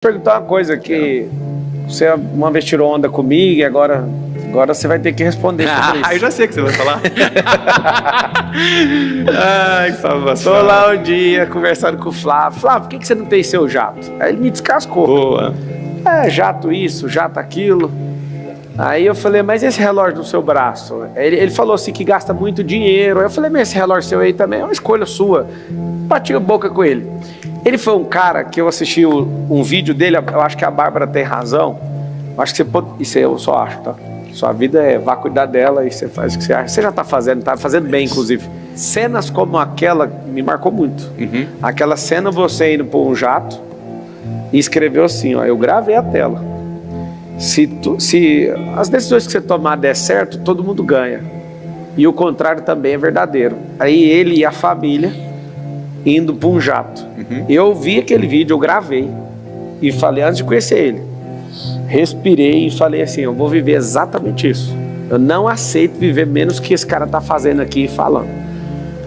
Perguntar uma coisa que você uma vez tirou onda comigo e agora você vai ter que responder sobre isso. Eu já sei o que você vai falar. Ai, que salvação. Tô lá um dia conversando com o Flávio. Flávio, por que você não tem seu jato? Aí ele me descascou. Boa. Jato isso, jato aquilo. Aí eu falei, mas esse relógio no seu braço? Ele falou assim que gasta muito dinheiro. Aí eu falei, mas esse relógio seu aí também é uma escolha sua. Bati a boca com ele. Ele foi um cara que eu assisti um vídeo dele, eu acho que a Bárbara tem razão. Eu acho que você pode, isso eu só acho, tá? Sua vida vá cuidar dela e você faz o que você acha. Você já tá fazendo bem, inclusive. Cenas como aquela me marcou muito. Uhum. Aquela cena, você indo por um jato e escreveu assim, ó, eu gravei a tela. Se as decisões que você tomar der certo, todo mundo ganha. E o contrário também é verdadeiro. Aí ele e a família indo para um jato. Uhum. Eu vi aquele vídeo, eu gravei e falei antes de conhecer ele. Respirei e falei assim, eu vou viver exatamente isso. Eu não aceito viver menos que esse cara tá fazendo aqui e falando.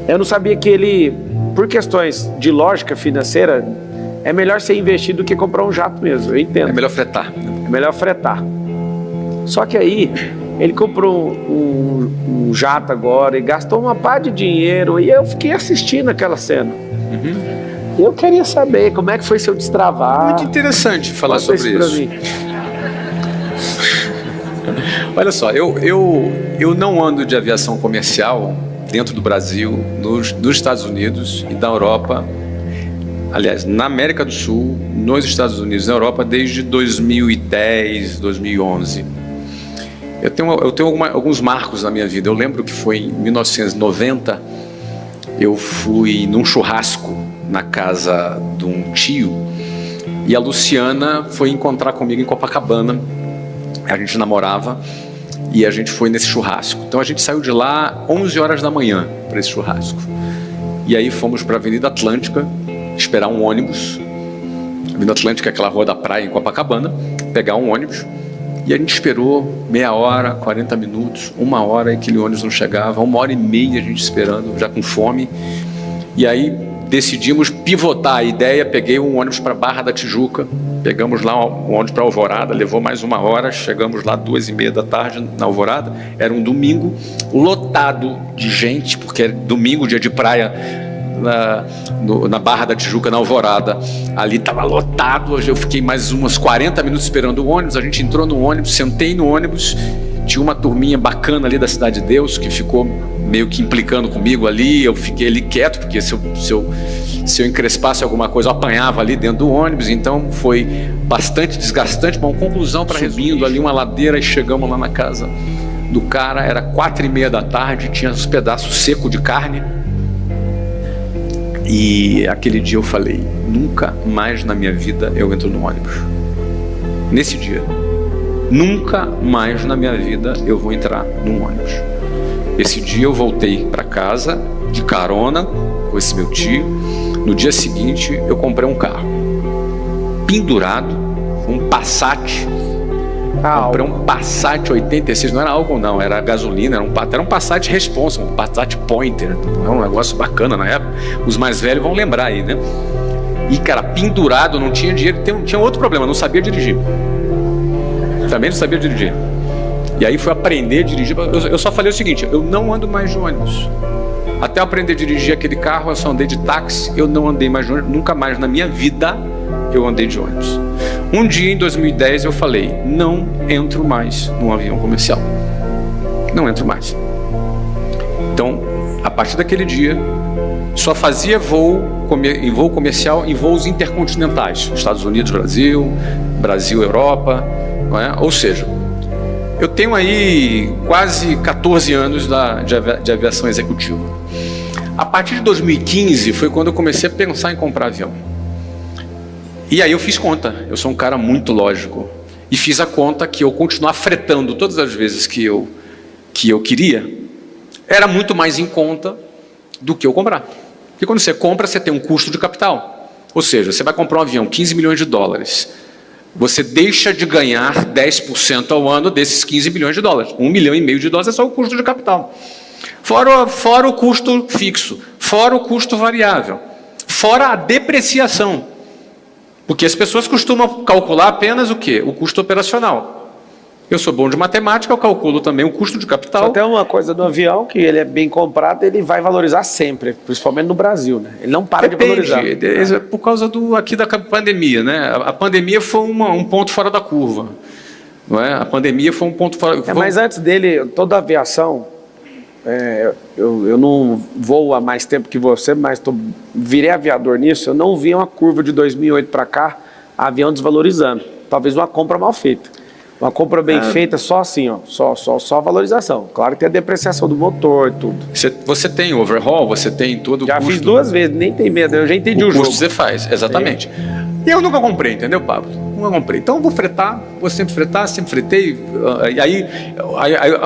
Eu não sabia que ele, por questões de lógica financeira, é melhor ser investido do que comprar um jato mesmo, eu entendo. É melhor fretar. É melhor fretar. Só que aí, ele comprou um jato agora e gastou uma pá de dinheiro e eu fiquei assistindo aquela cena. Uhum. Eu queria saber como é que foi seu destravar. Muito interessante falar sobre isso. Olha só, eu não ando de aviação comercial dentro do Brasil, nos Estados Unidos e da Europa. Aliás, na América do Sul, nos Estados Unidos e na Europa desde 2010, 2011. Eu tenho alguns marcos na minha vida. Eu lembro que foi em 1990, eu fui num churrasco na casa de um tio e a Luciana foi encontrar comigo em Copacabana. A gente namorava e a gente foi nesse churrasco. Então a gente saiu de lá 11 horas da manhã para esse churrasco. E aí fomos para a Avenida Atlântica esperar um ônibus. A Avenida Atlântica é aquela rua da praia em Copacabana. Pegar um ônibus. E a gente esperou meia hora, 40 minutos, uma hora e aquele ônibus não chegava, 1h30 a gente esperando, já com fome. E aí decidimos pivotar a ideia, peguei um ônibus para Barra da Tijuca, pegamos lá um ônibus para Alvorada, levou mais uma hora, chegamos lá 2h30 da tarde na Alvorada, era um domingo, lotado de gente, porque era domingo, dia de praia, na Barra da Tijuca, na Alvorada, ali estava lotado. Eu fiquei mais uns 40 minutos esperando o ônibus. A gente entrou no ônibus, sentei no ônibus, tinha uma turminha bacana ali da Cidade de Deus que ficou meio que implicando comigo ali. Eu fiquei ali quieto, porque se eu encrespasse alguma coisa, eu apanhava ali dentro do ônibus. Então foi bastante desgastante. Bom, conclusão, para subindo ali uma ladeira e chegamos lá na casa do cara, era 4h30 da tarde, tinha uns pedaços secos de carne. E aquele dia eu falei, nunca mais na minha vida eu entro no ônibus. Nesse dia, nunca mais na minha vida eu vou entrar num ônibus. Esse dia eu voltei para casa de carona com esse meu tio. No dia seguinte eu comprei um carro pendurado, um Passat. Comprei um Passat 86, não era álcool não, era gasolina, era um Passat Responsa, um Passat Pointer, era um negócio bacana na época, os mais velhos vão lembrar aí, né? E cara, pendurado, não tinha dinheiro, tinha outro problema, não sabia dirigir, também não sabia dirigir, e aí fui aprender a dirigir. Eu só falei o seguinte, eu não ando mais de ônibus, até eu aprender a dirigir aquele carro, eu só andei de táxi, eu não andei mais de ônibus, nunca mais na minha vida eu andei de ônibus. Um dia em 2010 eu falei, não entro mais num avião comercial. Não entro mais. Então, a partir daquele dia, só fazia voo comercial em voos intercontinentais. Estados Unidos, Brasil, Europa. Não é? Ou seja, eu tenho aí quase 14 anos de aviação executiva. A partir de 2015 foi quando eu comecei a pensar em comprar avião. E aí eu fiz conta, eu sou um cara muito lógico, e fiz a conta que eu continuar fretando todas as vezes que eu queria, era muito mais em conta do que eu comprar. Porque quando você compra, você tem um custo de capital. Ou seja, você vai comprar um avião, 15 milhões de dólares, você deixa de ganhar 10% ao ano desses 15 milhões de dólares. 1,5 milhão de dólares é só o custo de capital. Fora o custo fixo, fora o custo variável, fora a depreciação. Porque as pessoas costumam calcular apenas o quê? O custo operacional. Eu sou bom de matemática, eu calculo também o custo de capital. Só tem uma coisa do avião, que ele é bem comprado, ele vai valorizar sempre, principalmente no Brasil, né? Ele não para de valorizar. Por causa aqui da pandemia, né? A pandemia foi um ponto fora da curva. Não é? A pandemia foi um ponto fora... Mas antes dele, toda a aviação, eu não voo há mais tempo que você, mas virei aviador nisso, eu não vi uma curva de 2008 para cá, avião desvalorizando. Talvez uma compra mal feita. Uma compra bem feita, só assim, ó, só valorização. Claro que tem a depreciação do motor e tudo. Você tem overhaul, você tem todo o custo. Já fiz 2 vezes, nem tem medo, eu já entendi o jogo. O custo você faz, exatamente. E eu nunca comprei, entendeu, Pablo? Nunca comprei. Então eu vou fretar, vou sempre fretar, sempre fretei. E aí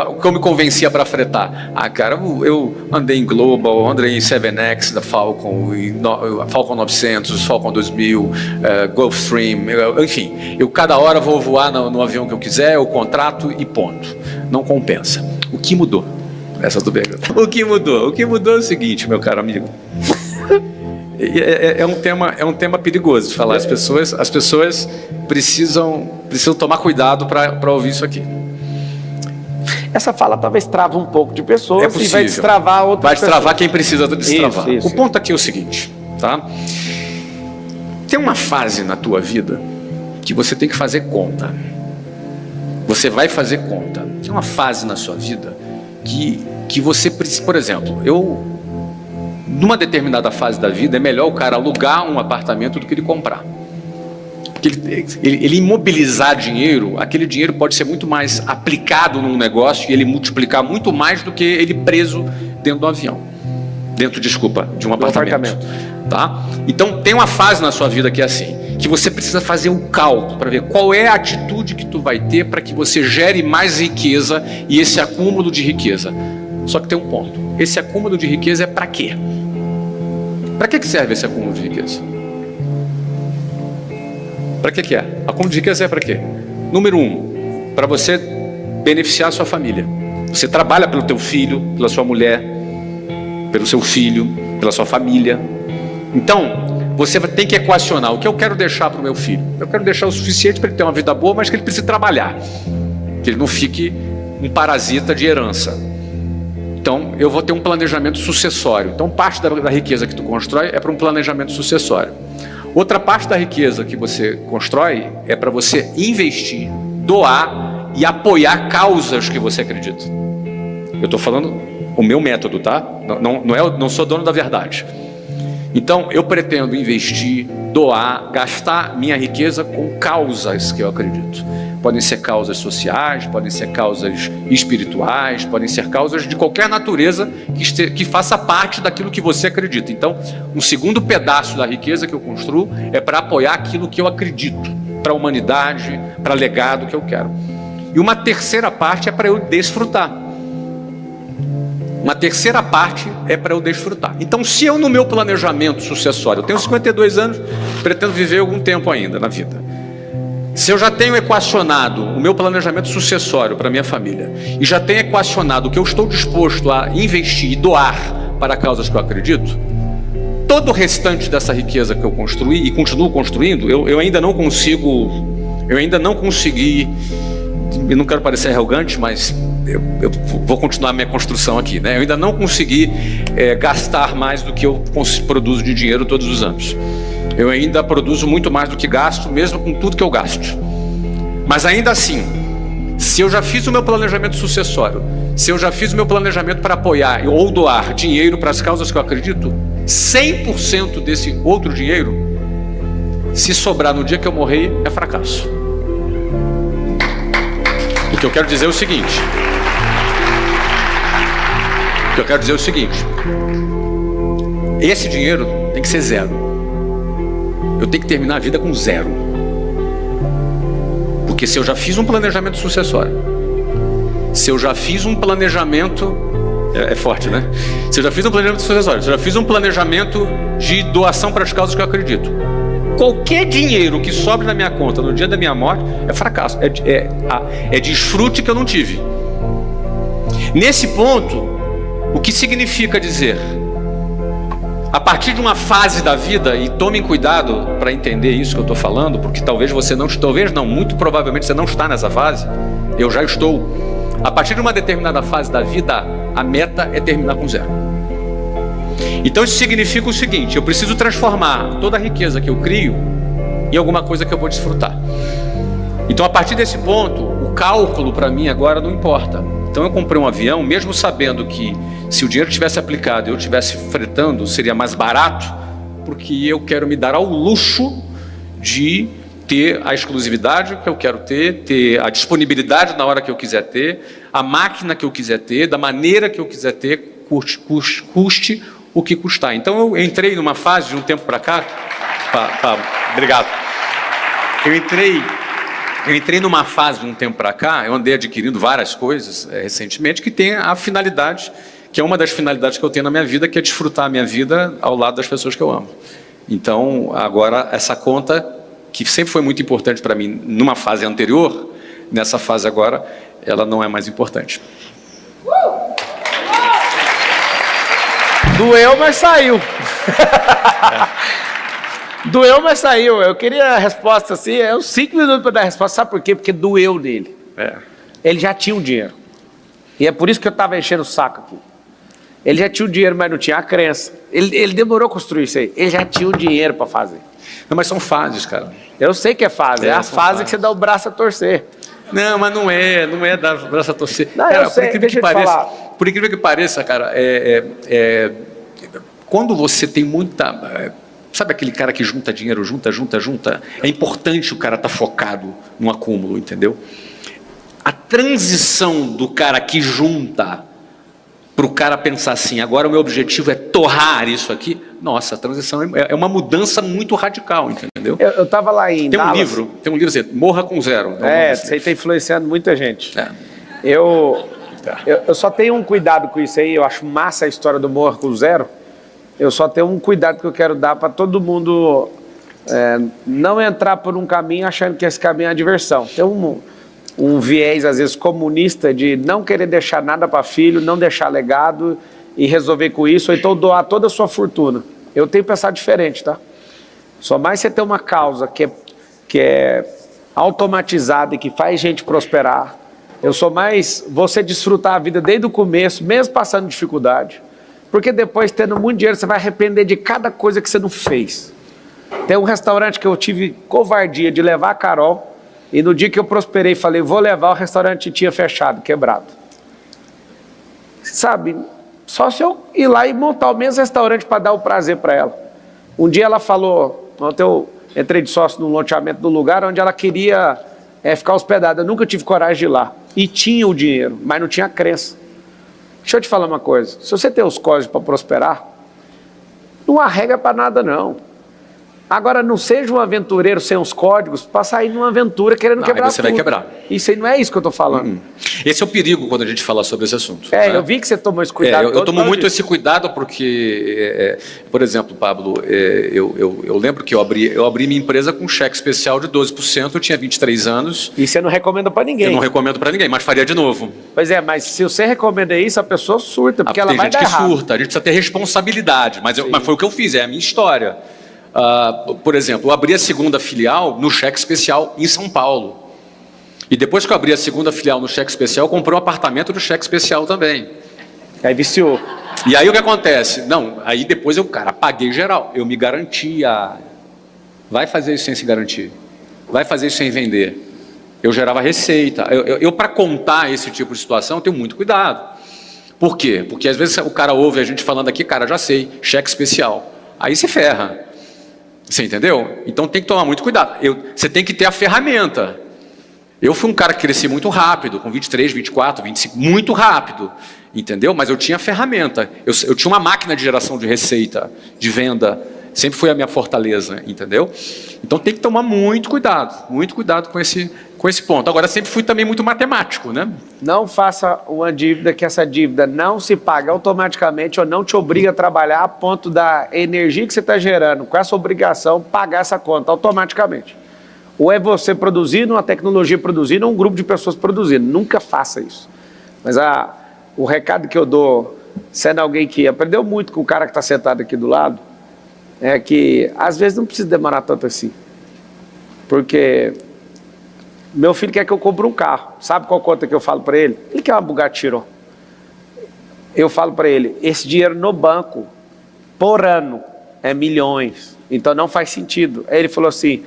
o que eu me convencia para fretar? Cara, eu andei em Global, andei em 7X da Falcon, Falcon 900, Falcon 2000, Gulfstream, enfim. Eu cada hora vou voar no avião que eu quiser, eu contrato e ponto. Não compensa. O que mudou? Essa do pergunta. O que mudou? O que mudou é o seguinte, meu caro amigo. É um tema perigoso de falar. As pessoas precisam tomar cuidado para ouvir isso aqui. Essa fala talvez trava um pouco de pessoas e vai destravar outras Vai destravar quem precisa destravar. Isso. O ponto aqui é o seguinte, tá? Tem uma fase na tua vida que você tem que fazer conta. Você vai fazer conta. Tem uma fase na sua vida que você precisa... Por exemplo, numa determinada fase da vida, é melhor o cara alugar um apartamento do que ele comprar. Porque ele imobilizar dinheiro, aquele dinheiro pode ser muito mais aplicado num negócio e ele multiplicar muito mais do que ele preso dentro do avião. De um apartamento. Tá? Então, tem uma fase na sua vida que é assim, que você precisa fazer um cálculo para ver qual é a atitude que tu vai ter para que você gere mais riqueza e esse acúmulo de riqueza. Só que tem um ponto. Esse acúmulo de riqueza é para quê? Para que serve esse acúmulo de riqueza? Para que é? Acúmulo de riqueza é para quê? Número 1, para você beneficiar a sua família. Você trabalha pelo teu filho, pela sua mulher, pelo seu filho, pela sua família. Então, você tem que equacionar o que eu quero deixar para o meu filho. Eu quero deixar o suficiente para ele ter uma vida boa, mas que ele precise trabalhar. Que ele não fique um parasita de herança. Então, eu vou ter um planejamento sucessório. Então, parte da riqueza que tu constrói é para um planejamento sucessório. Outra parte da riqueza que você constrói é para você investir, doar e apoiar causas que você acredita. Eu estou falando o meu método, tá? Não sou dono da verdade. Então, eu pretendo investir, doar, gastar minha riqueza com causas que eu acredito. Podem ser causas sociais, podem ser causas espirituais, podem ser causas de qualquer natureza que faça parte daquilo que você acredita. Então, um segundo pedaço da riqueza que eu construo é para apoiar aquilo que eu acredito, para a humanidade, para legado que eu quero. E uma terceira parte é para eu desfrutar. Uma terceira parte é para eu desfrutar. Então, se eu no meu planejamento sucessório, eu tenho 52 anos, pretendo viver algum tempo ainda na vida. Se eu já tenho equacionado o meu planejamento sucessório para a minha família e já tenho equacionado o que eu estou disposto a investir e doar para causas que eu acredito, todo o restante dessa riqueza que eu construí e continuo construindo, eu ainda não consegui, eu não quero parecer arrogante, mas eu vou continuar a minha construção aqui, né? Eu ainda não consegui gastar mais do que eu produzo de dinheiro todos os anos. Eu ainda produzo muito mais do que gasto, mesmo com tudo que eu gasto. Mas ainda assim, se eu já fiz o meu planejamento sucessório, se eu já fiz o meu planejamento para apoiar ou doar dinheiro para as causas que eu acredito, 100% desse outro dinheiro, se sobrar no dia que eu morrer, é fracasso. O que eu quero dizer é o seguinte. Esse dinheiro tem que ser zero. Eu tenho que terminar a vida com zero. Porque se eu já fiz um planejamento sucessório, se eu já fiz um planejamento... É forte, né? Se eu já fiz um planejamento sucessório, se eu já fiz um planejamento de doação para as causas que eu acredito, qualquer dinheiro que sobre na minha conta no dia da minha morte é fracasso. É desfrute que eu não tive. Nesse ponto, o que significa dizer A partir de uma fase da vida, e tomem cuidado para entender isso que eu estou falando, porque talvez você não, muito provavelmente você não está nessa fase, eu já estou. A partir de uma determinada fase da vida, a meta é terminar com zero. Então isso significa o seguinte: eu preciso transformar toda a riqueza que eu crio em alguma coisa que eu vou desfrutar. Então a partir desse ponto, o cálculo para mim agora não importa. Então eu comprei um avião, mesmo sabendo que se o dinheiro tivesse aplicado e eu estivesse fretando, seria mais barato, porque eu quero me dar ao luxo de ter a exclusividade que eu quero ter a disponibilidade na hora que eu quiser ter, a máquina que eu quiser ter, da maneira que eu quiser ter, custe o que custar. Então eu entrei numa fase de um tempo para cá, obrigado. Eu entrei numa fase de um tempo para cá, eu andei adquirindo várias coisas recentemente que tem a finalidade, que é uma das finalidades que eu tenho na minha vida, que é desfrutar a minha vida ao lado das pessoas que eu amo. Então, agora, essa conta, que sempre foi muito importante para mim numa fase anterior, nessa fase agora, ela não é mais importante. Doeu, mas saiu. Doeu, mas saiu. Eu queria a resposta assim, uns 5 minutos para dar a resposta. Sabe por quê? Porque doeu nele. Ele já tinha o dinheiro. E é por isso que eu estava enchendo o saco aqui. Ele já tinha o dinheiro, mas não tinha a crença. Ele demorou a construir isso aí. Ele já tinha o dinheiro para fazer. Não, mas são fases, cara. Eu sei que é fase. É a fase que você dá o braço a torcer. Não, mas não é dar o braço a torcer. Não, cara, eu sei, por incrível que pareça, cara, quando você tem muita... Sabe aquele cara que junta dinheiro, junta? É importante o cara estar focado no acúmulo, entendeu? A transição do cara que junta para o cara pensar assim, agora o meu objetivo é torrar isso aqui, nossa, a transição é uma mudança muito radical, entendeu? Eu estava lá em Tem um Dallas. livro assim, Morra com Zero. Você está influenciando muita gente. Eu só tenho um cuidado com isso aí, eu acho massa a história do Morra com Zero. Eu só tenho um cuidado que eu quero dar para todo mundo não entrar por um caminho achando que esse caminho é a diversão. Tem um viés, às vezes, comunista de não querer deixar nada para filho, não deixar legado e resolver com isso, ou então doar toda a sua fortuna. Eu tenho pensado diferente, tá? Só mais você ter uma causa que é automatizada e que faz gente prosperar. Eu sou mais você desfrutar a vida desde o começo, mesmo passando dificuldade. Porque depois, tendo muito dinheiro, você vai arrepender de cada coisa que você não fez. Tem um restaurante que eu tive covardia de levar a Carol, e no dia que eu prosperei, falei, vou levar, o restaurante tinha fechado, quebrado. Sabe, só se eu ir lá e montar o mesmo restaurante para dar o prazer para ela. Um dia ela falou, ontem eu entrei de sócio num loteamento do lugar onde ela queria ficar hospedada. Eu nunca tive coragem de ir lá. E tinha o dinheiro, mas não tinha a crença. Deixa eu te falar uma coisa, se você tem os códigos para prosperar, não há regra para nada não. Agora, não seja um aventureiro sem os códigos para sair numa aventura querendo quebrar tudo. Aí você vai quebrar. Isso aí não é isso que eu estou falando. Esse é o perigo quando a gente fala sobre esse assunto. Eu vi que você tomou esse cuidado. Eu tomo muito esse cuidado porque, por exemplo, Pablo, eu lembro que eu abri minha empresa com um cheque especial de 12%, eu tinha 23 anos. E você não recomenda para ninguém. Eu não recomendo para ninguém, mas faria de novo. Pois é, mas se você recomenda isso, a pessoa surta, porque ela vai dar errado. Tem gente que surta, a gente precisa ter responsabilidade, mas foi o que eu fiz, é a minha história. Por exemplo, eu abri a segunda filial no cheque especial em São Paulo. E depois que eu abri a segunda filial no cheque especial, eu comprei um apartamento do cheque especial também. Aí viciou. E aí o que acontece? Aí depois eu, paguei geral. Eu me garantia. Vai fazer isso sem se garantir. Vai fazer isso sem vender. Eu gerava receita. Eu para contar esse tipo de situação, eu tenho muito cuidado. Por quê? Porque às vezes o cara ouve a gente falando aqui, já sei, cheque especial. Aí se ferra. Você entendeu? Então tem que tomar muito cuidado. Você tem que ter a ferramenta. Eu fui um cara que cresci muito rápido, com 23, 24, 25, muito rápido. Entendeu? Mas eu tinha a ferramenta. Eu tinha uma máquina de geração de receita, de venda. Sempre foi a minha fortaleza, entendeu? Então tem que tomar muito cuidado com esse ponto. Agora, sempre fui também muito matemático, né? Não faça uma dívida que essa dívida não se paga automaticamente ou não te obriga a trabalhar a ponto da energia que você está gerando com essa obrigação pagar essa conta automaticamente. Ou é você produzindo, uma tecnologia produzindo, ou um grupo de pessoas produzindo. Nunca faça isso. Mas o recado que eu dou sendo alguém que aprendeu muito com o cara que está sentado aqui do lado, é que às vezes não precisa demorar tanto assim. Porque meu filho quer que eu compre um carro. Sabe qual conta que eu falo para ele? Ele quer uma Bugatti Chiron. Eu falo para ele, esse dinheiro no banco, por ano, é milhões. Então não faz sentido. Aí ele falou assim,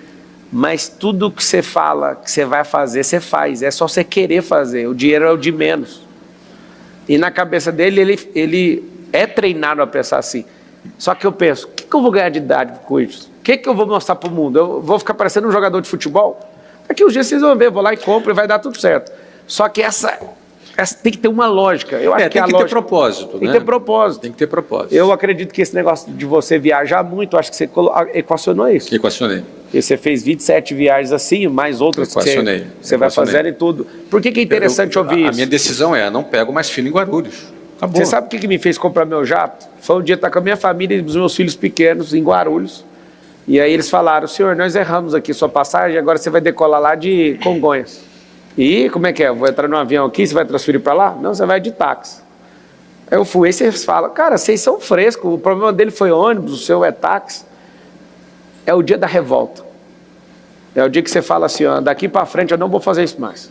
mas tudo que você fala que você vai fazer, você faz. É só você querer fazer. O dinheiro é o de menos. E na cabeça dele, ele é treinado a pensar assim. Só que eu penso, o que eu vou ganhar de idade com isso? O que eu vou mostrar para o mundo? Eu vou ficar parecendo um jogador de futebol? Daqui uns dias vocês vão ver, eu vou lá e compro e vai dar tudo certo. Só que essa tem que ter uma lógica. Eu acho tem que ter propósito. Tem que ter propósito. Tem que ter propósito. Eu acredito que esse negócio de você viajar muito, acho que você equacionou isso. Equacionei. E você fez 27 viagens assim, mais outras que você vai fazendo e tudo. Por que é interessante ouvir isso? A minha decisão é, não pego mais filho em Guarulhos. Acabou. Você sabe o que me fez comprar meu jato? Foi um dia estar com a minha família e os meus filhos pequenos em Guarulhos. E aí eles falaram, senhor, nós erramos aqui sua passagem, agora você vai decolar lá de Congonhas. E como é que é? Eu vou entrar num avião aqui, você vai transferir para lá? Não, você vai de táxi. Aí eu fui, aí vocês falam, cara, vocês são frescos, o problema dele foi ônibus, o seu é táxi. É o dia da revolta. É o dia que você fala assim, ó, daqui para frente eu não vou fazer isso mais.